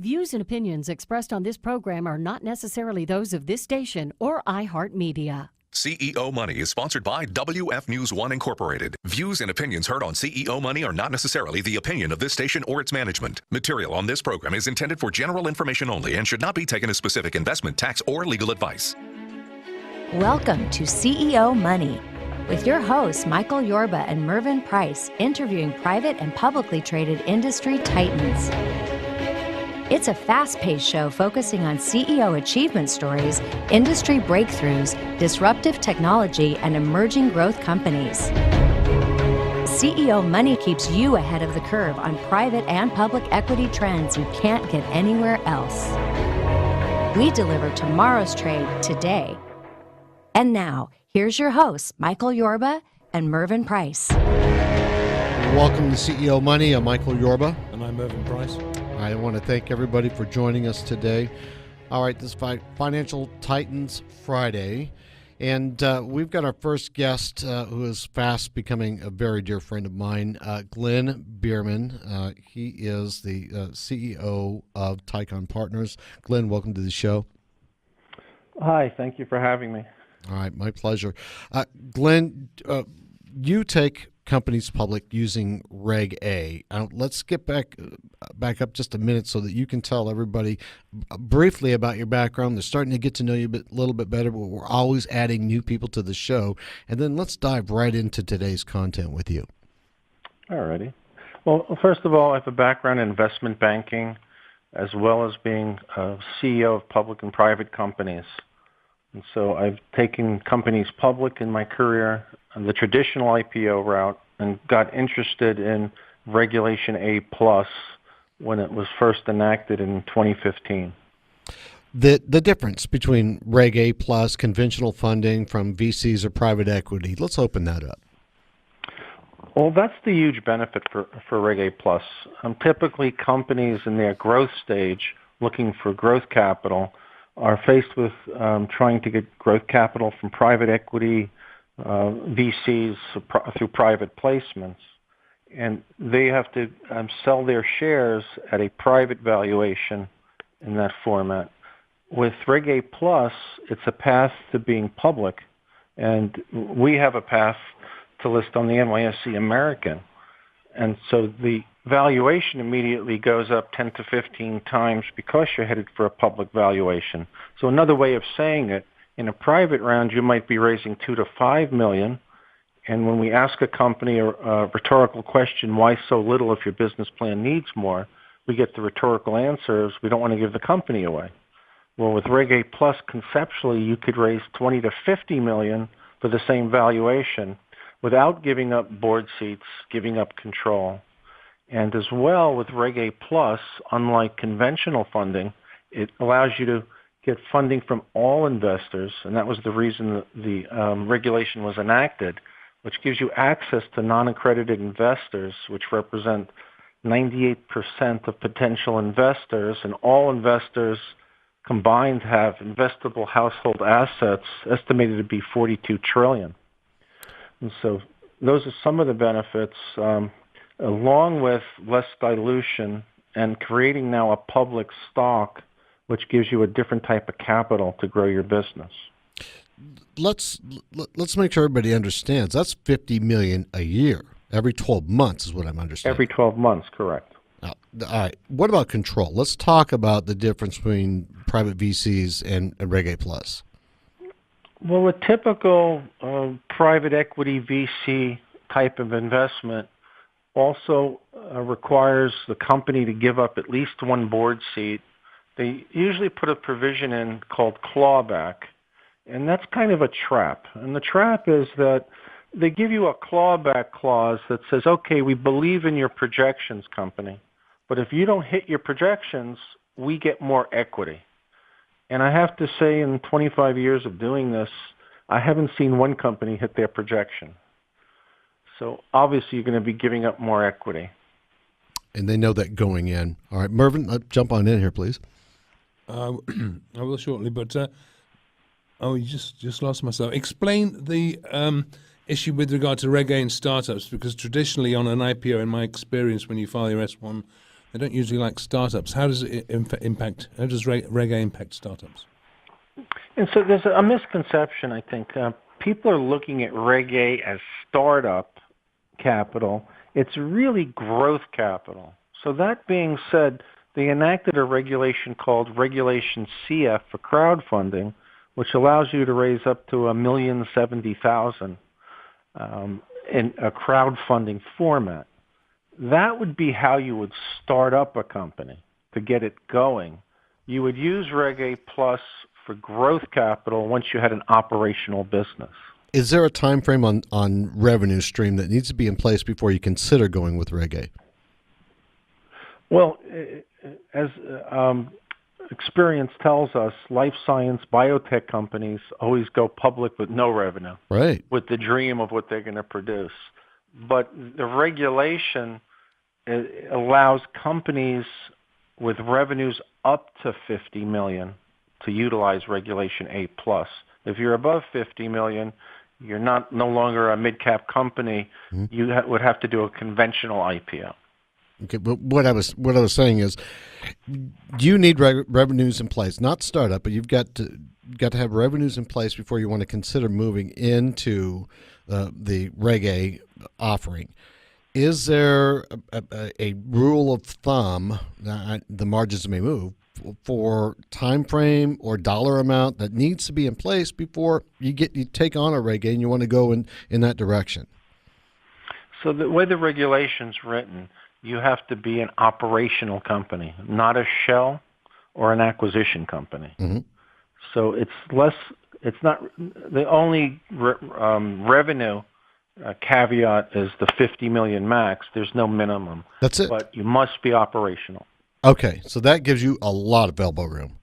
Views and opinions expressed on this program are not necessarily those of this station or iHeartMedia. CEO Money is sponsored by WF News 1 Incorporated. Views and opinions heard on CEO Money are not necessarily the opinion of this station or its management. Material on this program is intended for general information only and should not be taken as specific investment, tax, or legal advice. Welcome to CEO Money with your hosts Michael Yorba and Mervyn Price, interviewing private and publicly traded industry titans. It's a fast-paced show focusing on CEO achievement stories, industry breakthroughs, disruptive technology, and emerging growth companies. CEO Money keeps you ahead of the curve on private and public equity trends you can't get anywhere else. We deliver tomorrow's trade today. And now, here's your hosts, Michael Yorba and Mervyn Price. Welcome to CEO Money. I'm Michael Yorba. And I'm Mervyn Price. I want to thank everybody for joining us today. All right, this is Financial Titans Friday, and we've got our first guest who is fast becoming a very dear friend of mine, Glenn Bierman. He is the CEO of Tycon Partners. Glenn, welcome to the show. Hi, thank you for having me. All right, my pleasure. Glenn, you take companies public using Reg A. Let's get back up just a minute so that you can tell everybody briefly about your background. They're starting to get to know you a little bit better, but we're always adding new people to the show. And then let's dive right into today's content with you. All righty. Well, first of all, I have a background in investment banking as well as being a CEO of public and private companies. And so I've taken companies public in my career on the traditional IPO route and got interested in Regulation A+ when it was first enacted in 2015. The difference between Reg A+, conventional funding from VCs or private equity, let's open that up. Well, that's the huge benefit for Reg A+. Typically, companies in their growth stage looking for growth capital are faced with trying to get growth capital from private equity, VCs through private placements. And they have to sell their shares at a private valuation in that format. With Reg A+, it's a path to being public, and we have a path to list on the NYSE American. And so the valuation immediately goes up 10 to 15 times because you're headed for a public valuation. So another way of saying it, in a private round, you might be raising $2 to $5 million. And when we ask a company a rhetorical question, why so little if your business plan needs more, we get the rhetorical answers, we don't want to give the company away. Well, with Reg A+, conceptually, you could raise $20 to $50 million for the same valuation without giving up board seats, giving up control. And as well, with Reg A+, unlike conventional funding, it allows you to get funding from all investors, and that was the reason that the regulation was enacted, which gives you access to non-accredited investors, which represent 98% of potential investors, and all investors combined have investable household assets estimated to be $42 trillion. And so those are some of the benefits, along with less dilution and creating now a public stock, which gives you a different type of capital to grow your business. Let's make sure everybody understands. That's $50 million a year. Every 12 months is what I'm understanding. Every 12 months, correct. Now, all right. What about control? Let's talk about the difference between private VCs and Reg A+. Well, a typical private equity VC type of investment also requires the company to give up at least one board seat. They usually put a provision in called clawback, and that's kind of a trap. And the trap is that they give you a clawback clause that says, okay, we believe in your projections, company, but if you don't hit your projections, we get more equity. And I have to say, in 25 years of doing this, I haven't seen one company hit their projection. So obviously you're going to be giving up more equity. And they know that going in. All right, Mervyn, jump on in here, please. I will shortly, but you just lost myself. Explain the issue with regard to Reg A and startups, because traditionally on an IPO, in my experience, when you file your S1, They don't usually like startups. How does it impact? How does Reg A impact startups? And so there's a misconception, I think. People are looking at Reg A as startup capital. It's really growth capital. So that being said, they enacted a regulation called Regulation CF for crowdfunding, which allows you to raise up to $1,070,000 in a crowdfunding format. That would be how you would start up a company to get it going. You would use Reg A Plus for growth capital once you had an operational business. Is there a time frame on revenue stream that needs to be in place before you consider going with Reg A? Well, as experience tells us, life science, biotech companies always go public with no revenue, Right, with the dream of what they're going to produce. But the regulation allows companies with revenues up to $50 million to utilize Regulation A+. If you're above $50 million, you're no longer a mid-cap company. Mm-hmm. You would have to do a conventional IPO. Okay, but what I was saying is, you need revenues in place, not startup, but you've got to have revenues in place before you want to consider moving into the Reg A offering. Is there a rule of thumb, the margins may move, for time frame or dollar amount that needs to be in place before you take on a Reg A and you want to go in that direction? So the way the regulation's written, you have to be an operational company, not a shell or an acquisition company. Mm-hmm. So it's not the only revenue caveat is the 50 million max. There's no minimum. That's it. But you must be operational. Okay, so that gives you a lot of elbow room.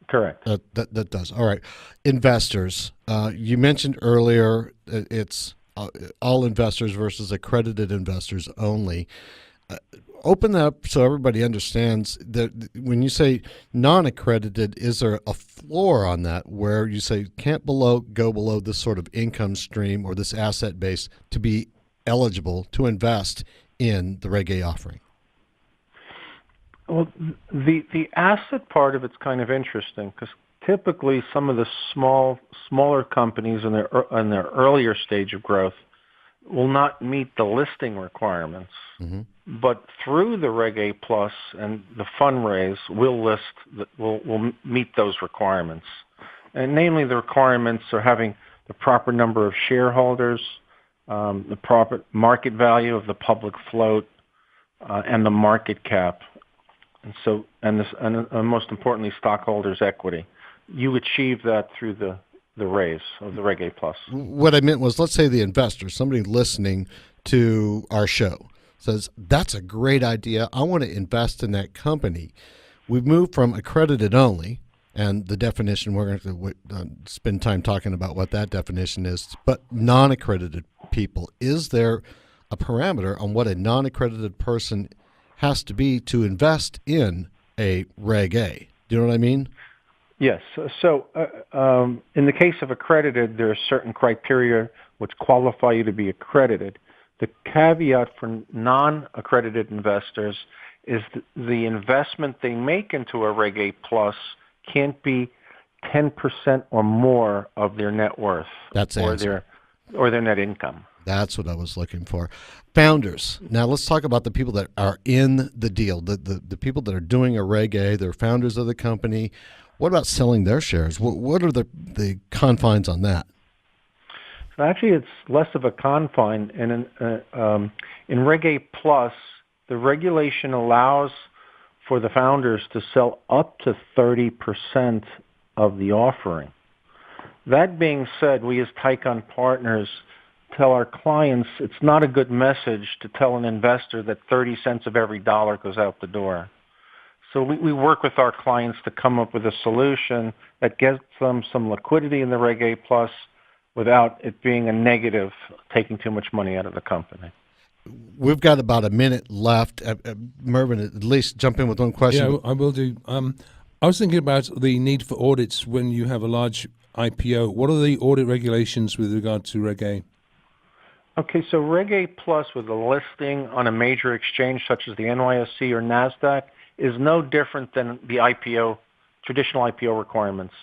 Correct. That does. All right. Investors. You mentioned earlier it's all investors versus accredited investors only. Open that up so everybody understands that when you say non-accredited, is there a floor on that where you say can't go below this sort of income stream or this asset base to be eligible to invest in the Reg A offering? Well, the asset part of it's kind of interesting because typically some of the smaller companies in their earlier stage of growth will not meet the listing requirements. Mm-hmm. But through the Reg A Plus and the fundraise, we'll meet those requirements. And namely, the requirements are having the proper number of shareholders, the proper market value of the public float, and the market cap. And most importantly, stockholders' equity. You achieve that through the raise of the Reg A Plus. What I meant was, let's say the investor, somebody listening to our show, says, that's a great idea. I want to invest in that company. We've moved from accredited only, and the definition, we're going to spend time talking about what that definition is, but non-accredited people. Is there a parameter on what a non-accredited person has to be to invest in a Reg A? Do you know what I mean? Yes. So in the case of accredited, there are certain criteria which qualify you to be accredited. The caveat for non-accredited investors is the investment they make into a Reg A Plus can't be 10% or more of their net worth. That's or their net income. That's what I was looking for. Founders. Now let's talk about the people that are in the deal, the people that are doing a Reg A, they're founders of the company. What about selling their shares? What are the confines on that? So actually, it's less of a confine. And in Reg A Plus, the regulation allows for the founders to sell up to 30% of the offering. That being said, we as Tycon partners tell our clients it's not a good message to tell an investor that 30 cents of every dollar goes out the door. So we work with our clients to come up with a solution that gets them some liquidity in the Reg A Plus without it being a negative, taking too much money out of the company. We've got about a minute left. Mervyn, at least jump in with one question. Yeah, I will do. I was thinking about the need for audits when you have a large IPO. What are the audit regulations with regard to Reg A? Okay, so Reg A Plus with a listing on a major exchange such as the NYSE or NASDAQ is no different than the IPO, traditional IPO requirements.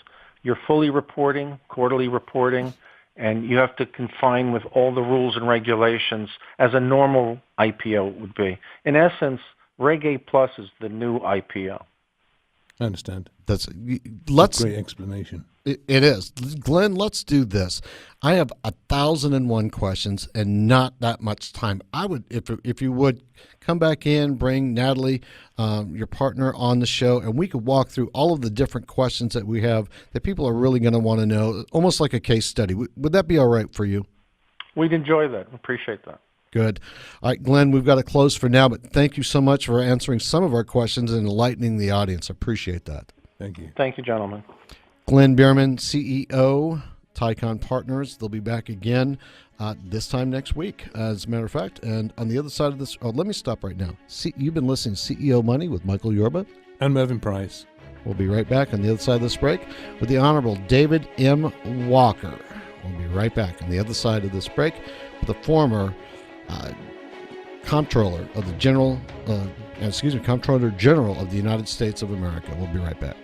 You're fully reporting, quarterly reporting, and you have to confine with all the rules and regulations as a normal IPO would be. In essence, Reg A Plus is the new IPO. I understand. That's a great explanation. It is. Glenn, let's do this. I have 1,001 questions and not that much time. I would, if you would, come back in, bring Natalie, your partner, on the show, and we could walk through all of the different questions that we have that people are really going to want to know, almost like a case study. Would that be all right for you? We'd enjoy that. Appreciate that. Good. All right, Glenn, we've got to close for now, but thank you so much for answering some of our questions and enlightening the audience. I appreciate that. Thank you. Thank you, gentlemen. Glenn Bierman, CEO, Tycon Partners. They'll be back again this time next week, as a matter of fact. And on the other side of this, let me stop right now. You've been listening to CEO Money with Michael Yorba and Mervyn Price. We'll be right back on the other side of this break with the Honorable David M. Walker. We'll be right back on the other side of this break with the former Comptroller General of the United States of America. We'll be right back.